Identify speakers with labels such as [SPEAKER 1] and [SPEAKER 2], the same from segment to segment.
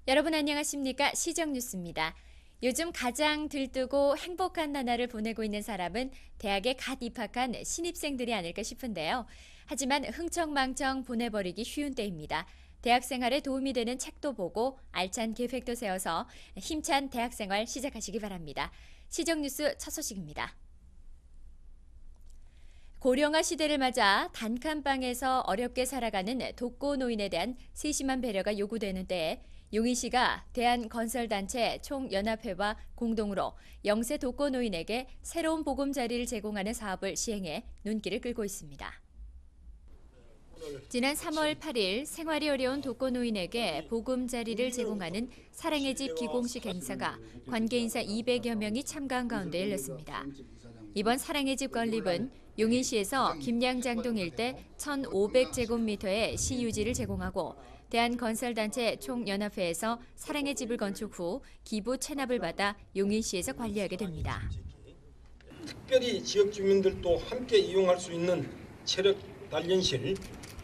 [SPEAKER 1] 여러분 안녕하십니까? 시정뉴스입니다. 요즘 가장 들뜨고 행복한 나날을 보내고 있는 사람은 대학에 갓 입학한 신입생들이 아닐까 싶은데요. 하지만 흥청망청 보내버리기 쉬운 때입니다. 대학 생활에 도움이 되는 책도 보고 알찬 계획도 세워서 힘찬 대학 생활 시작하시기 바랍니다. 시정뉴스 첫 소식입니다. 고령화 시대를 맞아 단칸방에서 어렵게 살아가는 독거노인에 대한 세심한 배려가 요구되는 때에 용인시가 대한건설단체 총연합회와 공동으로 영세 독거노인에게 새로운 보금자리를 제공하는 사업을 시행해 눈길을 끌고 있습니다. 지난 3월 8일 생활이 어려운 독거노인에게 보금자리를 제공하는 사랑의 집 기공식 행사가 관계인사 200여 명이 참가한 가운데 열렸습니다. 이번 사랑의 집 건립은 용인시에서 김양장동 일대 1,500제곱미터의 시유지를 제공하고 대한건설단체 총연합회에서 사랑의 집을 건축 후 기부 체납을 받아 용인시에서 관리하게 됩니다.
[SPEAKER 2] 특별히 지역 주민들도 함께 이용할 수 있는 체력 단련실,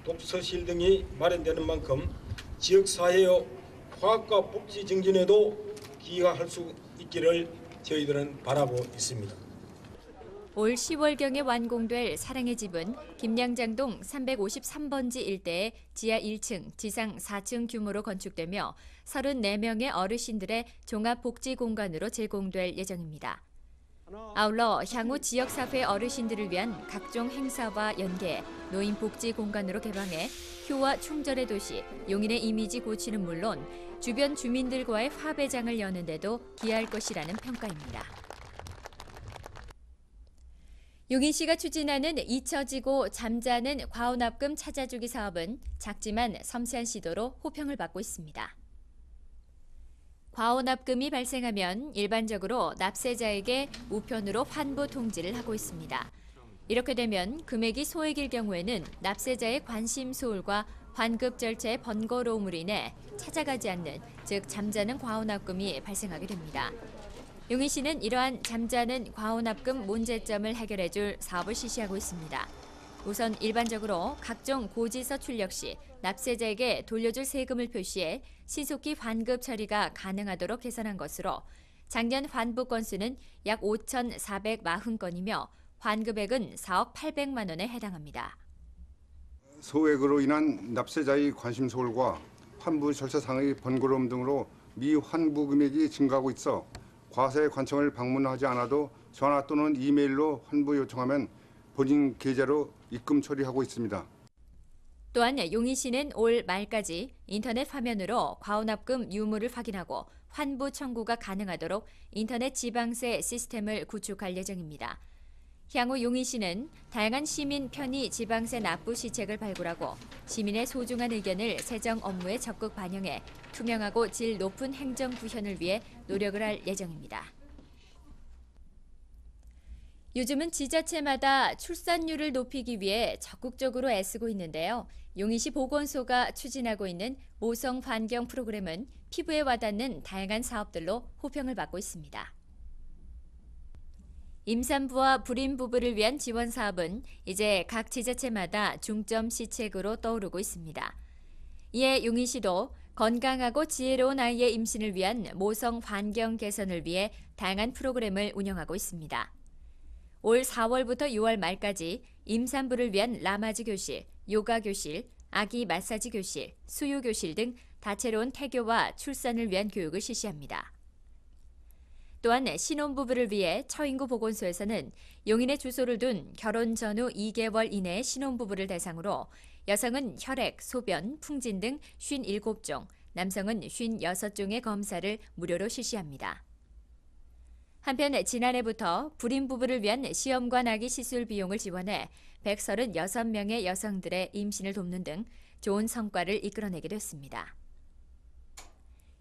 [SPEAKER 2] 독서실 등이 마련되는 만큼 지역사회의 화학과 복지 증진에도 기여할 수 있기를 저희들은 바라고 있습니다.
[SPEAKER 1] 올 10월경에 완공될 사랑의 집은 김양장동 353번지 일대에 지하 1층, 지상 4층 규모로 건축되며 34명의 어르신들의 종합복지공간으로 제공될 예정입니다. 아울러 향후 지역사회 어르신들을 위한 각종 행사와 연계, 노인복지공간으로 개방해 효와 충절의 도시, 용인의 이미지 고치는 물론 주변 주민들과의 화배장을 여는 데도 기여할 것이라는 평가입니다. 용인시가 추진하는 잊혀지고 잠자는 과혼납금 찾아주기 사업은 작지만 섬세한 시도로 호평을 받고 있습니다. 과혼납금이 발생하면 일반적으로 납세자에게 우편으로 환부 통지를 하고 있습니다. 이렇게 되면 금액이 소액일 경우에는 납세자의 관심 소홀과 환급 절차의 번거로움으로 인해 찾아가지 않는, 즉 잠자는 과혼납금이 발생하게 됩니다. 용인시는 이러한 잠자는 과혼납금 문제점을 해결해줄 사업을 실시하고 있습니다. 우선 일반적으로 각종 고지서 출력 시 납세자에게 돌려줄 세금을 표시해 신속히 환급 처리가 가능하도록 개선한 것으로 작년 환부 건수는 약 5,440건이며 환급액은 4억 800만 원에 해당합니다.
[SPEAKER 3] 소액으로 인한 납세자의 관심 소홀과 환부 절차상의 번거로움 등으로 미환부 금액이 증가하고 있어 과세 관청을 방문하지 않아도 전화 또는 이메일로 환부 요청하면 본인 계좌로 입금 처리하고 있습니다.
[SPEAKER 1] 또한 용인시는 올 말까지 인터넷 화면으로 과혼납금 유무를 확인하고 환부 청구가 가능하도록 인터넷 지방세 시스템을 구축할 예정입니다. 향후 용인시는 다양한 시민 편의 지방세 납부 시책을 발굴하고 시민의 소중한 의견을 세정 업무에 적극 반영해 투명하고 질 높은 행정 구현을 위해 노력을 할 예정입니다. 요즘은 지자체마다 출산율을 높이기 위해 적극적으로 애쓰고 있는데요. 용인시 보건소가 추진하고 있는 모성 환경 프로그램은 피부에 와닿는 다양한 사업들로 호평을 받고 있습니다. 임산부와 불임 부부를 위한 지원 사업은 이제 각 지자체마다 중점 시책으로 떠오르고 있습니다. 이에 용인시도 건강하고 지혜로운 아이의 임신을 위한 모성 환경 개선을 위해 다양한 프로그램을 운영하고 있습니다. 올 4월부터 6월 말까지 임산부를 위한 라마즈 교실, 요가 교실, 아기 마사지 교실, 수유 교실 등 다채로운 태교와 출산을 위한 교육을 실시합니다. 또한 신혼부부를 위해 처인구 보건소에서는 용인에 주소를 둔 결혼 전후 2개월 이내의 신혼부부를 대상으로 여성은 혈액, 소변, 풍진 등 57종, 남성은 56종의 검사를 무료로 실시합니다. 한편 지난해부터 불임 부부를 위한 시험관 아기 시술 비용을 지원해 136명의 여성들의 임신을 돕는 등 좋은 성과를 이끌어내게 됐습니다.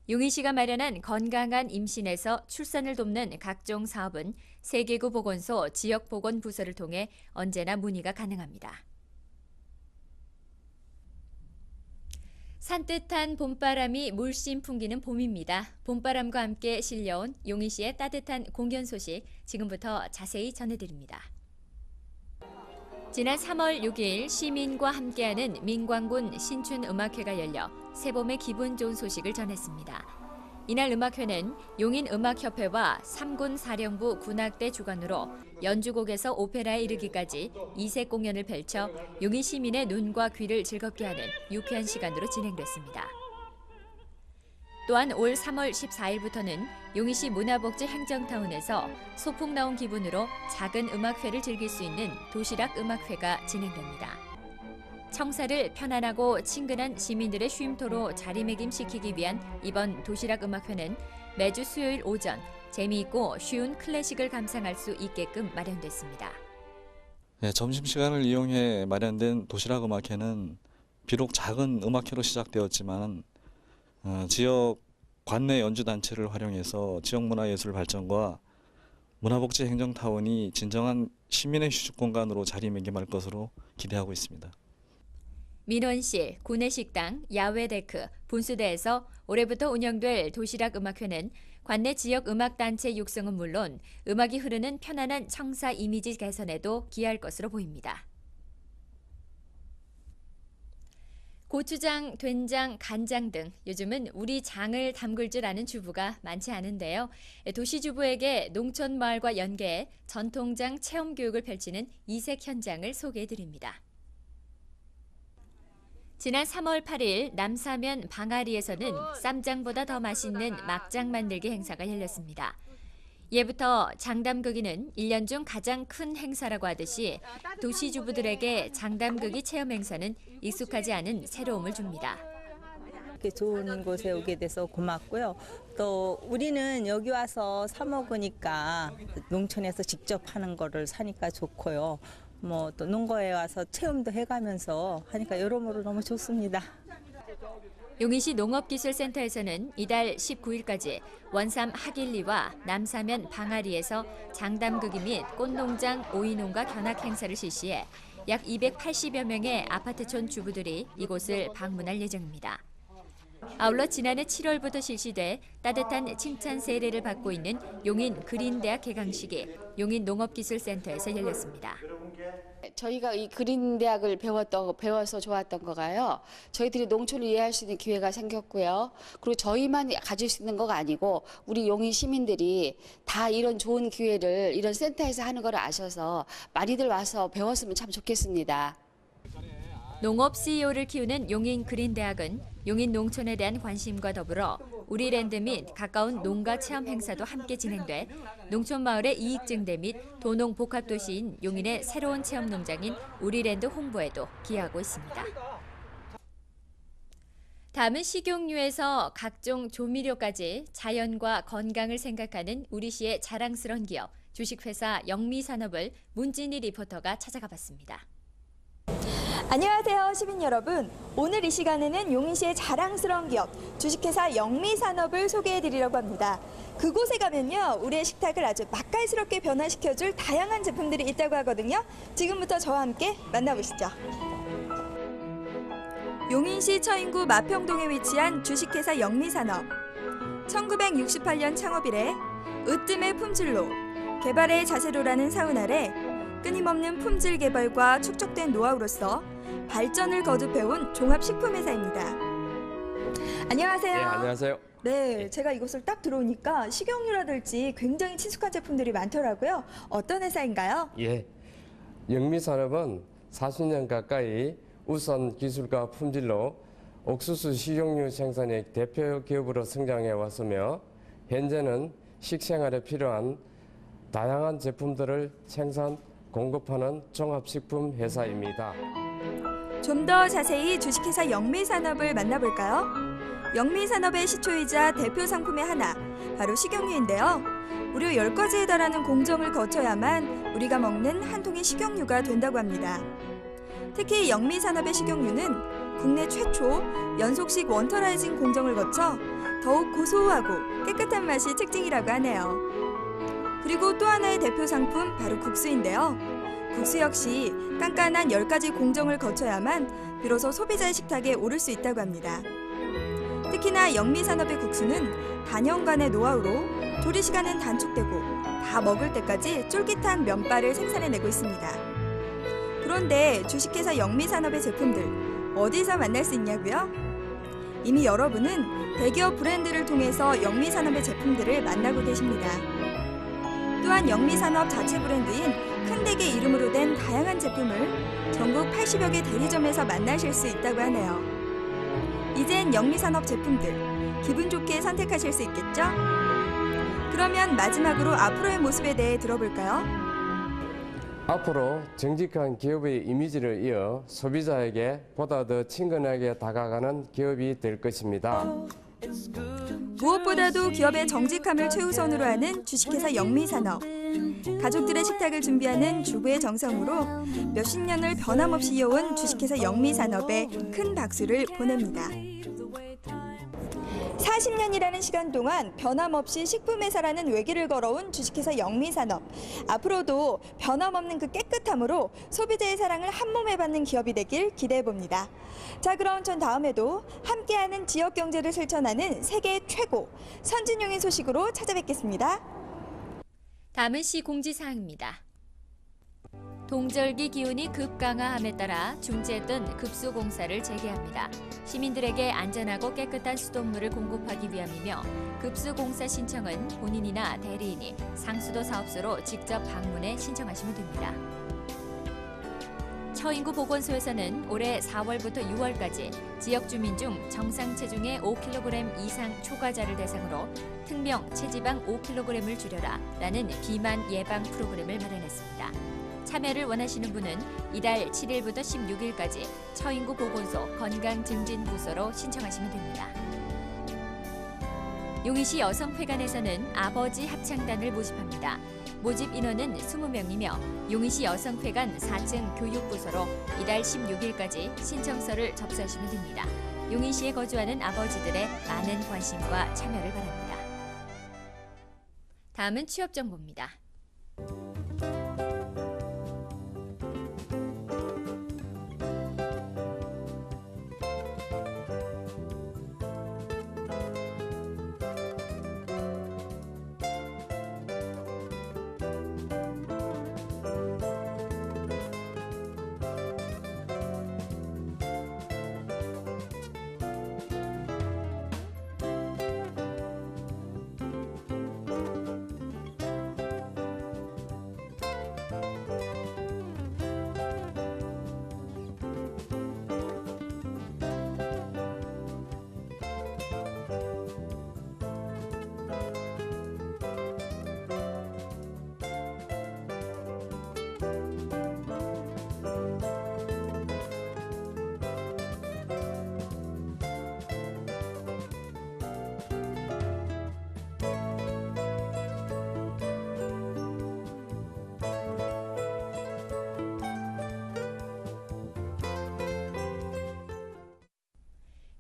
[SPEAKER 1] 용인시가 마련한 건강한 임신에서 출산을 돕는 각종 사업은 세계구 보건소 지역보건부서를 통해 언제나 문의가 가능합니다. 산뜻한 봄바람이 물씬 풍기는 봄입니다. 봄바람과 함께 실려온 용인시의 따뜻한 공연 소식 지금부터 자세히 전해드립니다. 지난 3월 6일 시민과 함께하는 민광군 신춘음악회가 열려 새봄의 기분 좋은 소식을 전했습니다. 이날 음악회는 용인음악협회와 3군 사령부 군악대 주관으로 연주곡에서 오페라에 이르기까지 2색 공연을 펼쳐 용인 시민의 눈과 귀를 즐겁게 하는 유쾌한 시간으로 진행됐습니다. 또한 올 3월 14일부터는 용인시 문화복지 행정타운에서 소풍 나온 기분으로 작은 음악회를 즐길 수 있는 도시락 음악회가 진행됩니다. 청사를 편안하고 친근한 시민들의 쉼터로 자리매김시키기 위한 이번 도시락 음악회는 매주 수요일 오전 재미있고 쉬운 클래식을 감상할 수 있게끔 마련됐습니다.
[SPEAKER 4] 네, 점심시간을 이용해 마련된 도시락 음악회는 비록 작은 음악회로 시작되었지만 지역 관내 연주단체를 활용해서 지역문화예술 발전과 문화복지 행정타운이 진정한 시민의 휴식 공간으로 자리매김할 것으로 기대하고 있습니다.
[SPEAKER 1] 민원실, 구내식당, 야외데크, 분수대에서 올해부터 운영될 도시락 음악회는 관내 지역 음악단체 육성은 물론 음악이 흐르는 편안한 청사 이미지 개선에도 기여할 것으로 보입니다. 고추장, 된장, 간장 등 요즘은 우리 장을 담글 줄 아는 주부가 많지 않은데요. 도시주부에게 농촌마을과 연계해 전통장 체험교육을 펼치는 이색 현장을 소개해드립니다. 지난 3월 8일 남사면 방아리에서는 쌈장보다 더 맛있는 막장 만들기 행사가 열렸습니다. 예부터 장담극이는 1년 중 가장 큰 행사라고 하듯이 도시주부들에게 장담극이 체험 행사는 익숙하지 않은 새로움을 줍니다.
[SPEAKER 5] 이렇게 좋은 곳에 오게 돼서 고맙고요. 또 우리는 여기 와서 사 먹으니까 농촌에서 직접 하는 거를 사니까 좋고요. 뭐 또 농가에 와서 체험도 해가면서 하니까 여러모로 너무 좋습니다.
[SPEAKER 1] 용인시 농업기술센터에서는 이달 19일까지 원삼 하길리와 남사면 방아리에서 장담극이 및 꽃농장 오이농가 견학 행사를 실시해 약 280여 명의 아파트촌 주부들이 이곳을 방문할 예정입니다. 아울러 지난해 7월부터 실시돼 따뜻한 칭찬 세례를 받고 있는 용인 그린대학 개강식이 용인 농업기술센터에서 열렸습니다.
[SPEAKER 6] 저희가 이 그린대학을 배워서 좋았던 거가요. 저희들이 농촌을 이해할 수 있는 기회가 생겼고요. 그리고 저희만 가질 수 있는 거가 아니고 우리 용인 시민들이 다 이런 좋은 기회를 이런 센터에서 하는 걸 아셔서 많이들 와서 배웠으면 참 좋겠습니다.
[SPEAKER 1] 농업 CEO를 키우는 용인 그린대학은 용인 농촌에 대한 관심과 더불어 우리랜드 및 가까운 농가 체험 행사도 함께 진행돼 농촌 마을의 이익 증대 및 도농 복합 도시인 용인의 새로운 체험 농장인 우리랜드 홍보에도 기여하고 있습니다. 다음은 식용유에서 각종 조미료까지 자연과 건강을 생각하는 우리시의 자랑스러운 기업 주식회사 영미산업을 문진희 리포터가 찾아가 봤습니다.
[SPEAKER 7] 안녕하세요, 시민 여러분. 오늘 이 시간에는 용인시의 자랑스러운 기업 주식회사 영미산업을 소개해드리려고 합니다. 그곳에 가면요, 우리의 식탁을 아주 맛깔스럽게 변화시켜줄 다양한 제품들이 있다고 하거든요. 지금부터 저와 함께 만나보시죠. 용인시 처인구 마평동에 위치한 주식회사 영미산업. 1968년 창업 이래 으뜸의 품질로, 개발의 자세로라는 사운 아래 끊임없는 품질 개발과 축적된 노하우로서 발전을 거듭해온 종합식품회사입니다. 안녕하세요.
[SPEAKER 8] 네, 안녕하세요.
[SPEAKER 7] 네, 제가 이곳을 딱 들어오니까 식용유라든지 굉장히 친숙한 제품들이 많더라고요. 어떤 회사인가요?
[SPEAKER 8] 예, 영미산업은 40년 가까이 우수한 기술과 품질로 옥수수 식용유 생산의 대표 기업으로 성장해 왔으며 현재는 식생활에 필요한 다양한 제품들을 생산, 공급하는 종합식품 회사입니다.
[SPEAKER 7] 좀 더 자세히 주식회사 영미산업을 만나볼까요? 영미산업의 시초이자 대표 상품의 하나, 바로 식용유인데요. 무려 10가지에 달하는 공정을 거쳐야만 우리가 먹는 한 통의 식용유가 된다고 합니다. 특히 영미산업의 식용유는 국내 최초 연속식 원터라이징 공정을 거쳐 더욱 고소하고 깨끗한 맛이 특징이라고 하네요. 그리고 또 하나의 대표 상품, 바로 국수인데요. 국수 역시 깐깐한 10가지 공정을 거쳐야만 비로소 소비자의 식탁에 오를 수 있다고 합니다. 특히나 영미산업의 국수는 단연간의 노하우로 조리 시간은 단축되고 다 먹을 때까지 쫄깃한 면발을 생산해내고 있습니다. 그런데 주식회사 영미산업의 제품들 어디서 만날 수 있냐고요? 이미 여러분은 대기업 브랜드를 통해서 영미산업의 제품들을 만나고 계십니다. 또한 영미산업 자체 브랜드인 큰대게 이름으로 된 다양한 제품을 전국 80여 개 대리점에서 만나실 수 있다고 하네요. 이젠 영미산업 제품들 기분 좋게 선택하실 수 있겠죠? 그러면 마지막으로 앞으로의 모습에 대해 들어볼까요?
[SPEAKER 8] 앞으로 정직한 기업의 이미지를 이어 소비자에게 보다 더 친근하게 다가가는 기업이 될 것입니다.
[SPEAKER 7] 무엇보다도 기업의 정직함을 최우선으로 하는 주식회사 영미산업. 가족들의 식탁을 준비하는 주부의 정성으로 몇십 년을 변함없이 이어온 주식회사 영미산업에 큰 박수를 보냅니다. 40년이라는 시간 동안 변함없이 식품회사라는 외길을 걸어온 주식회사 영미산업. 앞으로도 변함없는 그 깨끗함으로 소비자의 사랑을 한몸에 받는 기업이 되길 기대해봅니다. 자, 그럼 전 다음에도 함께하는 지역경제를 실천하는 세계 최고 선진용인 소식으로 찾아뵙겠습니다.
[SPEAKER 1] 다음은 시 공지사항입니다. 동절기 기온이 급강하함에 따라 중지했던 급수공사를 재개합니다. 시민들에게 안전하고 깨끗한 수돗물을 공급하기 위함이며 급수공사 신청은 본인이나 대리인이 상수도 사업소로 직접 방문해 신청하시면 됩니다. 처인구 보건소에서는 올해 4월부터 6월까지 지역 주민 중 정상 체중의 5kg 이상 초과자를 대상으로 특명 체지방 5kg을 줄여라 라는 비만 예방 프로그램을 마련했습니다. 참여를 원하시는 분은 이달 7일부터 16일까지 처인구 보건소 건강증진부서로 신청하시면 됩니다. 용인시 여성회관에서는 아버지 합창단을 모집합니다. 모집 인원은 20명이며 용인시 여성회관 4층 교육부서로 이달 16일까지 신청서를 접수하시면 됩니다. 용인시에 거주하는 아버지들의 많은 관심과 참여를 바랍니다. 다음은 취업 정보입니다.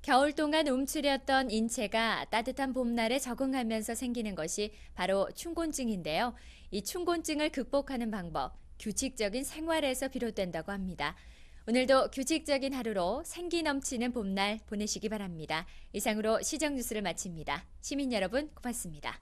[SPEAKER 1] 겨울 동안 움츠렸던 인체가 따뜻한 봄날에 적응하면서 생기는 것이 바로 춘곤증인데요. 이 춘곤증을 극복하는 방법, 규칙적인 생활에서 비롯된다고 합니다. 오늘도 규칙적인 하루로 생기 넘치는 봄날 보내시기 바랍니다. 이상으로 시정뉴스를 마칩니다. 시민 여러분 고맙습니다.